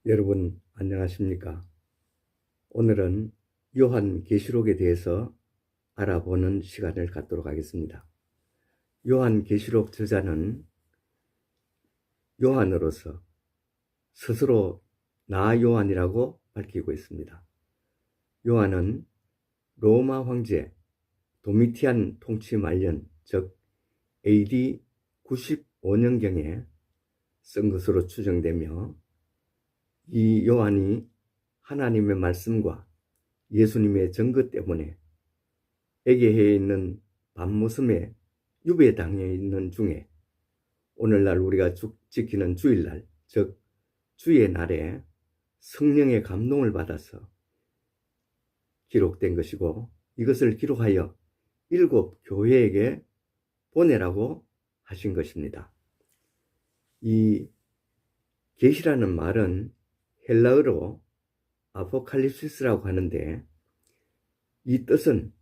여러분 안녕하십니까? 오늘은 요한계시록에 대해서 알아보는 시간을 갖도록 하겠습니다. 요한계시록 저자는 요한으로서 스스로 나 요한이라고 밝히고 있습니다. 요한은 로마 황제 도미티안 통치 말년, 즉 AD 95년경에 쓴 것으로 추정되며, 이 요한이 하나님의 말씀과 예수님의 증거 때문에 에게해에 있는 밤모섬에 유배당해 있는 중에 오늘날 우리가 지키는 주일날, 즉 주의 날에 성령의 감동을 받아서 기록된 것이고, 이것을 기록하여 7 교회에게 보내라고 하신 것입니다. 이 계시라는 말은 헬라어로 아포칼립시스라고 하는데, 이 뜻은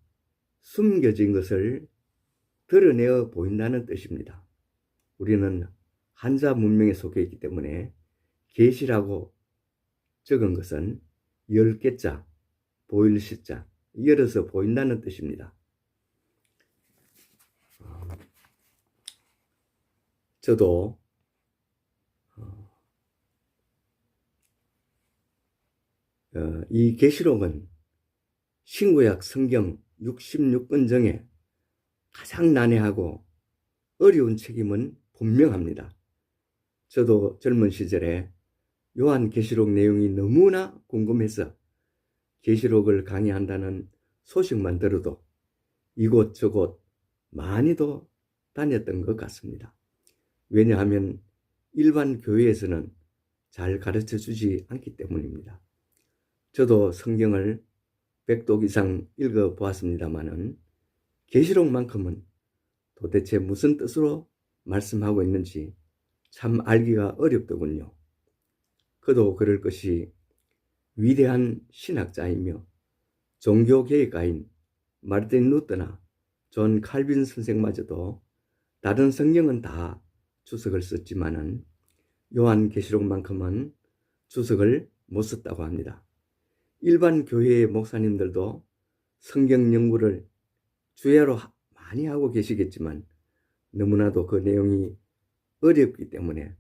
숨겨진 것을 드러내어 보인다는 뜻입니다. 우리는 한자 문명에 속해 있기 때문에 계시라고 적은 것은 10개자, 보일 시자, 열어서 보인다는 뜻입니다. 저도 이 계시록은 신구약 성경 66권 중에 가장 난해하고 어려운 책임은 분명합니다. 저도 젊은 시절에 요한계시록 내용이 너무나 궁금해서 계시록을 강의한다는 소식만 들어도 이곳저곳 많이도 다녔던 것 같습니다. 왜냐하면 일반 교회에서는 잘 가르쳐 주지 않기 때문입니다. 저도 성경을 100독 이상 읽어보았습니다마는 계시록만큼은 도대체 무슨 뜻으로 말씀하고 있는지 참 알기가 어렵더군요. 그도 그럴 것이 위대한 신학자이며 종교개혁가인 마르틴 루터나 존 칼빈 선생마저도 다른 성경은 다 주석을 썼지만은 요한계시록만큼은 주석을 못 썼다고 합니다. 일반 교회의 목사님들도 성경 연구를 주야로 많이 하고 계시겠지만 너무나도 그 내용이 어렵기 때문에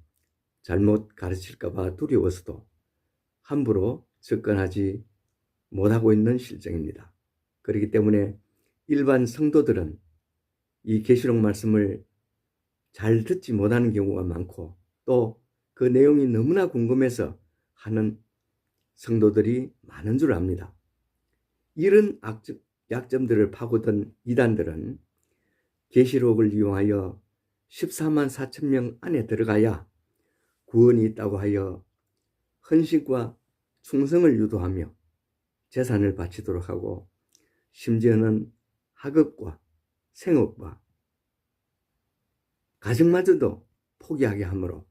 잘못 가르칠까 봐 두려워서도 함부로 접근하지 못하고 있는 실정입니다. 그렇기 때문에 일반 성도들은 이 계시록 말씀을 잘 듣지 못하는 경우가 많고, 또 그 내용이 너무나 궁금해서 하는 성도들이 많은 줄 압니다. 이런 약점들을 파고든 이단들은 계시록을 이용하여 14만 4천 명 안에 들어가야 구원이 있다고 하여 헌신과 충성을 유도하며 재산을 바치도록 하고, 심지어는 학업과 생업과 가정마저도 포기하게 하므로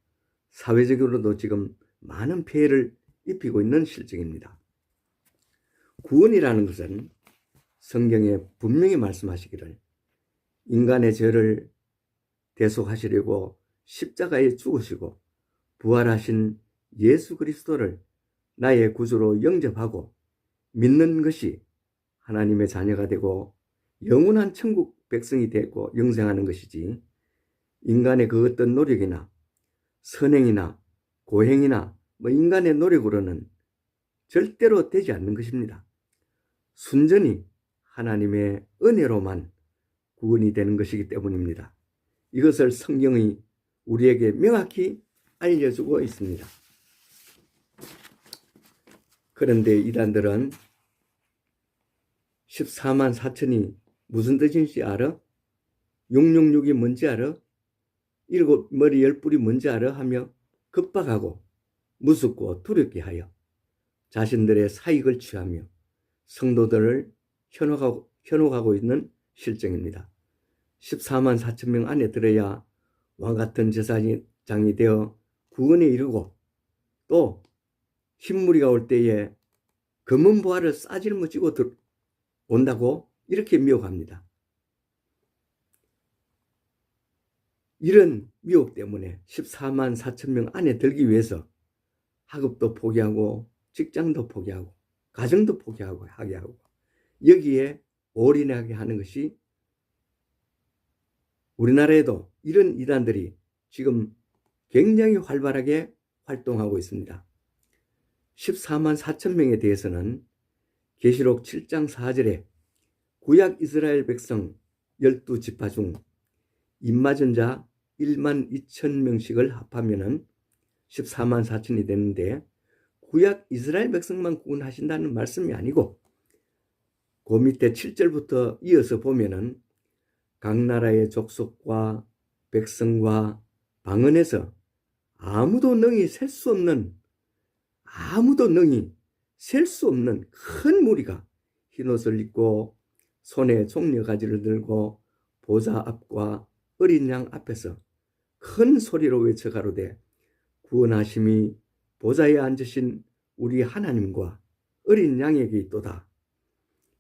사회적으로도 지금 많은 폐해를 입히고 있는 실정입니다. 구원이라는 것은 성경에 분명히 말씀하시기를 인간의 죄를 대속하시려고 십자가에 죽으시고 부활하신 예수 그리스도를 나의 구주로 영접하고 믿는 것이 하나님의 자녀가 되고 영원한 천국 백성이 되고 영생하는 것이지, 인간의 그 어떤 노력이나 선행이나 고행이나 인간의 노력으로는 절대로 되지 않는 것입니다. 순전히 하나님의 은혜로만 구원이 되는 것이기 때문입니다. 이것을 성경이 우리에게 명확히 알려주고 있습니다. 그런데 이단들은 14만 4천이 무슨 뜻인지 알아? 666이 뭔지 알아? 7머리 10뿔이 뭔지 알아? 하며 급박하고 무섭고 두렵게 하여 자신들의 사익을 취하며 성도들을 현혹하고 있는 실정입니다. 14만 4천 명 안에 들어야 왕 같은 제사장이 되어 구원에 이르고, 또 흰무리가 올 때에 검은 보화를 싸질머지고 온다고 이렇게 미혹합니다. 이런 미혹 때문에 14만 4천 명 안에 들기 위해서 학업도 포기하고 직장도 포기하고 가정도 포기하고 하게 하고 여기에 올인하게 하는 것이 우리나라에도 이런 이단들이 지금 굉장히 활발하게 활동하고 있습니다. 14만 4천 명에 대해서는 계시록 7장 4절에 구약 이스라엘 백성 12지파 중 입맞은 자 1만 2천 명씩을 합하면 14만 4천이 되는데 구약 이스라엘 백성만 구원하신다는 말씀이 아니고 그 밑에 7절부터 이어서 보면은 각 나라의 족속과 백성과 방언에서 아무도 능히 셀 수 없는 큰 무리가 흰옷을 입고 손에 종려가지를 들고 보좌 앞과 어린 양 앞에서 큰 소리로 외쳐 가로되 구원하심이 보좌에 앉으신 우리 하나님과 어린 양에게 있도다.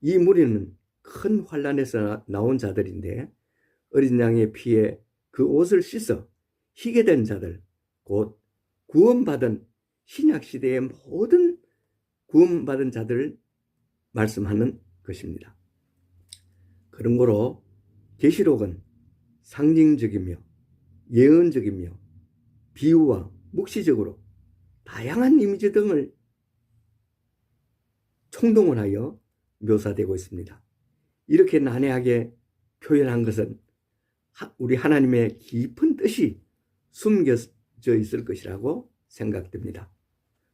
이 무리는 큰 환난에서 나온 자들인데 어린 양의 피에 그 옷을 씻어 희게 된 자들, 곧 구원받은 신약시대의 모든 구원받은 자들을 말씀하는 것입니다. 그런 거로 계시록은 상징적이며 예언적이며 비유와 묵시적으로 다양한 이미지 등을 총동원하여 묘사되고 있습니다. 이렇게 난해하게 표현한 것은 우리 하나님의 깊은 뜻이 숨겨져 있을 것이라고 생각됩니다.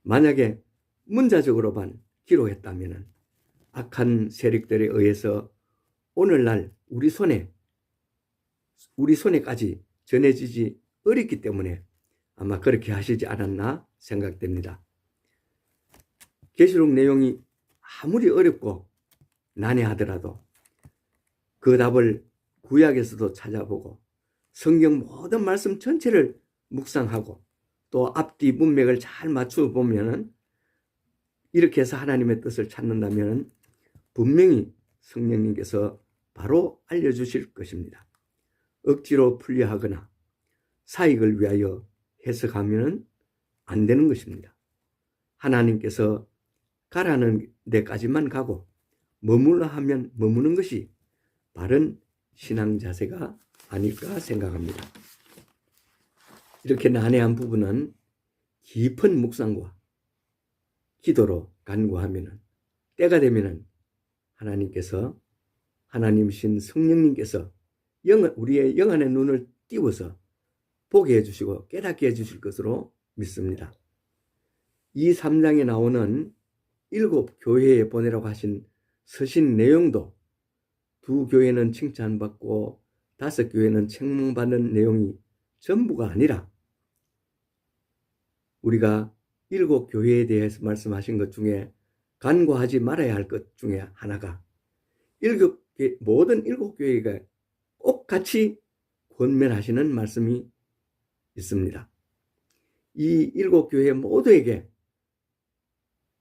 만약에 문자적으로만 기록했다면 악한 세력들에 의해서 오늘날 우리 손에까지 전해지지 어렵기 때문에 아마 그렇게 하시지 않았나 생각됩니다. 계시록 내용이 아무리 어렵고 난해하더라도 그 답을 구약에서도 찾아보고 성경 모든 말씀 전체를 묵상하고 또 앞뒤 문맥을 잘 맞추어 보면은 이렇게 해서 하나님의 뜻을 찾는다면 분명히 성령님께서 바로 알려주실 것입니다. 억지로 풀려하거나 사익을 위하여 해석하면 안 되는 것입니다. 하나님께서 가라는 데까지만 가고 머물러 하면 머무는 것이 바른 신앙 자세가 아닐까 생각합니다. 이렇게 난해한 부분은 깊은 묵상과 기도로 간구하면 때가 되면 하나님께서 하나님이신 성령님께서 우리의 영안의 눈을 띄워서 보게 해주시고 깨닫게 해주실 것으로 믿습니다. 이 3장에 나오는 7 교회에 보내라고 하신 서신 내용도 2 교회는 칭찬받고 5 교회는 책망받는 내용이 전부가 아니라 우리가 7 교회에 대해서 말씀하신 것 중에 간구하지 말아야 할 것 중에 하나가 모든 7 교회가 꼭 같이 권면하시는 말씀이 있습니다. 이 7 교회 모두에게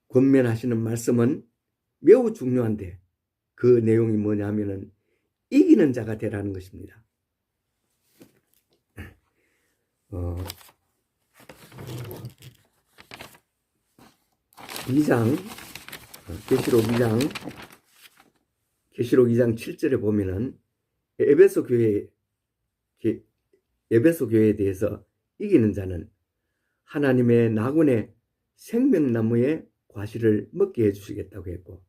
권면하시는 말씀은 매우 중요한데 그 내용이 뭐냐면은 이기는 자가 되라는 것입니다. 계시록 2장 7절에 보면은 에베소 교회에 대해서 이기는 자는 하나님의 나군의 생명나무의 과실을 먹게 해주시겠다고 했고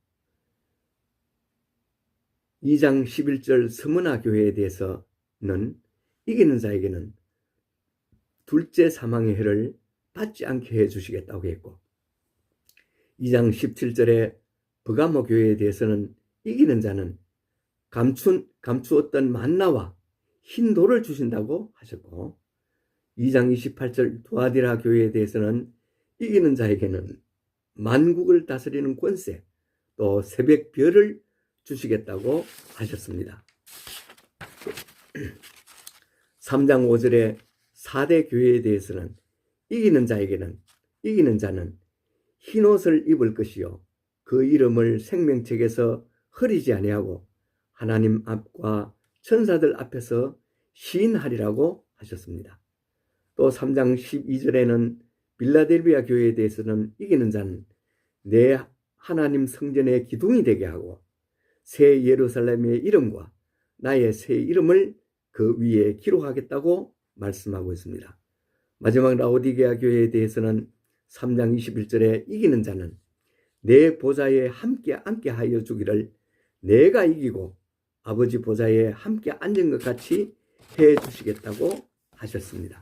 2장 11절 스무나 교회에 대해서는 이기는 자에게는 둘째 사망의 해를 받지 않게 해주시겠다고 했고 2장 17절에 버가모 교회에 대해서는 이기는 자는 감추었던 만나와 흰 돌을 주신다고 하셨고 2장 28절 두아디라 교회에 대해서는 이기는 자에게는 만국을 다스리는 권세 또 새벽 별을 주시겠다고 하셨습니다. 3장 5절에 4대 교회에 대해서는 이기는 자는 흰옷을 입을 것이요 그 이름을 생명책에서 흐리지 아니하고 하나님 앞과 천사들 앞에서 시인하리라고 하셨습니다. 또 3장 12절에는 빌라델비아 교회에 대해서는 이기는 자는 내 하나님 성전의 기둥이 되게 하고 새 예루살렘의 이름과 나의 새 이름을 그 위에 기록하겠다고 말씀하고 있습니다. 마지막 라오디게아 교회에 대해서는 3장 21절에 이기는 자는 내 보좌에 함께 앉게 하여 주기를 내가 이기고 아버지 보좌에 함께 앉은 것 같이 해 주시겠다고 하셨습니다.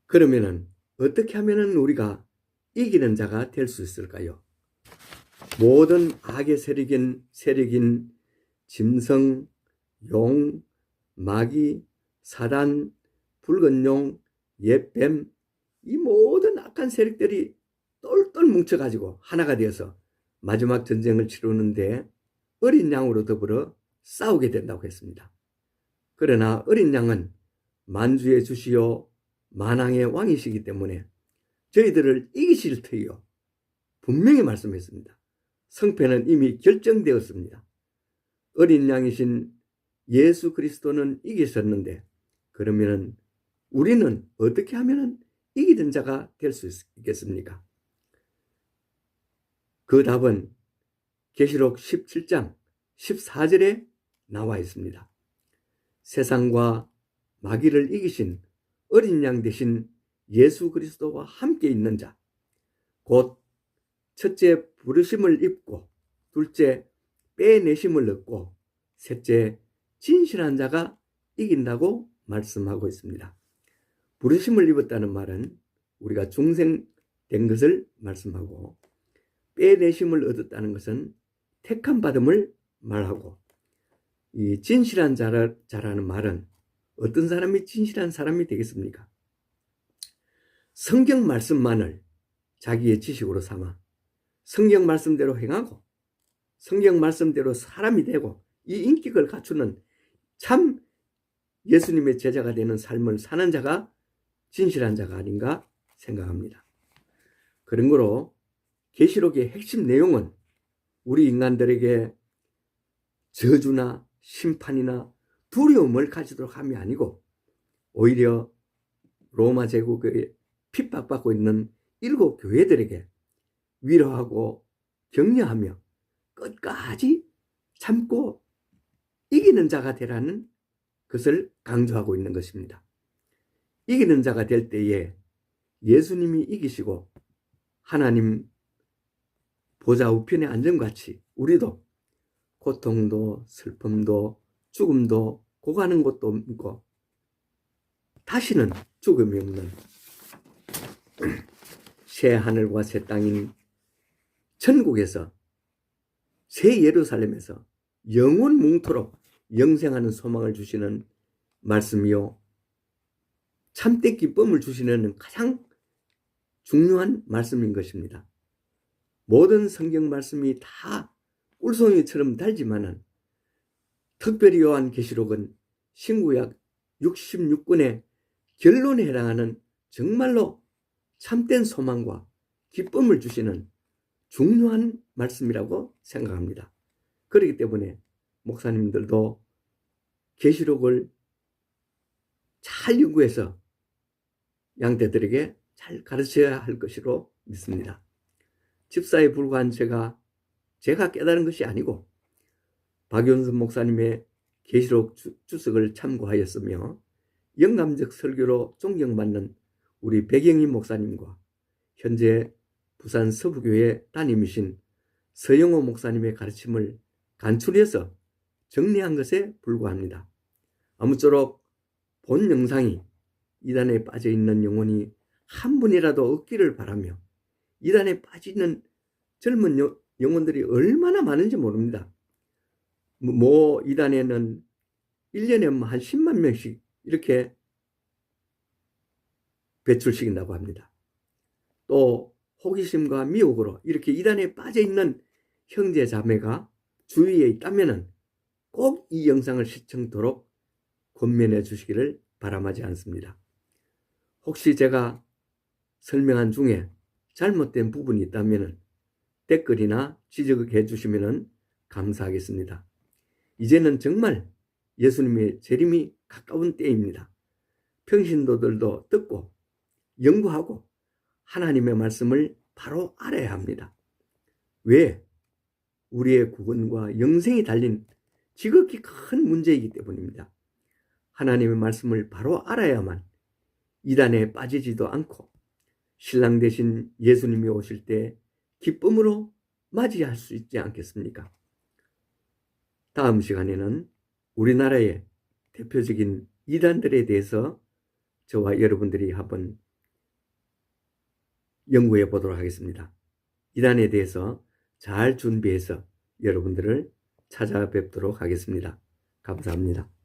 그러면은 어떻게 하면은 우리가 이기는 자가 될 수 있을까요? 모든 악의 세력인 짐승, 용, 마귀, 사단, 붉은 용, 옛뱀, 이 모든 악한 세력들이 똘똘 뭉쳐가지고 하나가 되어서 마지막 전쟁을 치르는데 어린 양으로 더불어 싸우게 된다고 했습니다. 그러나 어린 양은 만주의 주시요 만왕의 왕이시기 때문에 저희들을 이기실 터이요 분명히 말씀했습니다. 성패는 이미 결정되었습니다. 어린 양이신 예수 그리스도는 이기셨는데 그러면 우리는 어떻게 하면 이기는 자가 될 수 있겠습니까? 그 답은 계시록 17장 14절에 나와 있습니다. 세상과 마귀를 이기신 어린 양 되신 예수 그리스도와 함께 있는 자, 곧 첫째 부르심을 입고 둘째 빼내심을 얻고 셋째 진실한 자가 이긴다고 말씀하고 있습니다. 부르심을 입었다는 말은 우리가 중생된 것을 말씀하고 빼내심을 얻었다는 것은 택함 받음을 말하고 이 진실한 자라는 말은 어떤 사람이 진실한 사람이 되겠습니까? 성경 말씀만을 자기의 지식으로 삼아 성경 말씀대로 행하고 성경 말씀대로 사람이 되고 이 인격을 갖추는 참 예수님의 제자가 되는 삶을 사는 자가 진실한 자가 아닌가 생각합니다. 그러므로 계시록의 핵심 내용은 우리 인간들에게 저주나 심판이나 두려움을 가지도록 함이 아니고 오히려 로마 제국에 핍박받고 있는 7 교회들에게 위로하고 격려하며 끝까지 참고 이기는 자가 되라는 것을 강조하고 있는 것입니다. 이기는 자가 될 때에 예수님이 이기시고 하나님 보좌 우편에 앉은 같이 우리도 고통도 슬픔도 죽음도 고가는 것도 없고 다시는 죽음이 없는 새 하늘과 새 땅인 천국에서 새 예루살렘에서 영원 뭉토록 영생하는 소망을 주시는 말씀이요 참된 기쁨을 주시는 가장 중요한 말씀인 것입니다. 모든 성경 말씀이 다 꿀송이처럼 달지만은 특별히 요한계시록은 신구약 66권의 결론에 해당하는 정말로 참된 소망과 기쁨을 주시는 중요한 말씀이라고 생각합니다. 그렇기 때문에 목사님들도 계시록을 잘 연구해서 양떼들에게 잘 가르쳐야 할 것으로 믿습니다. 집사에 불과한 제가 깨달은 것이 아니고 박윤선 목사님의 계시록 주석을 참고하였으며 영감적 설교로 존경받는 우리 백영희 목사님과 현재 부산 서부교회 담임이신 서영호 목사님의 가르침을 간추려서 정리한 것에 불과합니다. 아무쪼록 본 영상이 이단에 빠져있는 영혼이 한 분이라도 없기를 바라며 이단에 빠지는 젊은 영혼들이 얼마나 많은지 모릅니다. 이단에는 1년에 한 10만 명씩 이렇게 배출시킨다고 합니다. 또 호기심과 미혹으로 이렇게 이단에 빠져있는 형제 자매가 주위에 있다면 꼭 이 영상을 시청토록 권면해 주시기를 바람하지 않습니다. 혹시 제가 설명한 중에 잘못된 부분이 있다면 댓글이나 지적해 주시면 감사하겠습니다. 이제는 정말 예수님의 재림이 가까운 때입니다. 평신도들도 듣고 연구하고 하나님의 말씀을 바로 알아야 합니다. 왜? 우리의 구원과 영생이 달린 지극히 큰 문제이기 때문입니다. 하나님의 말씀을 바로 알아야만 이단에 빠지지도 않고 신랑 되신 예수님이 오실 때 기쁨으로 맞이할 수 있지 않겠습니까? 다음 시간에는 우리나라의 대표적인 이단들에 대해서 저와 여러분들이 한번 연구해 보도록 하겠습니다. 이단에 대해서 잘 준비해서 여러분들을 찾아뵙도록 하겠습니다. 감사합니다.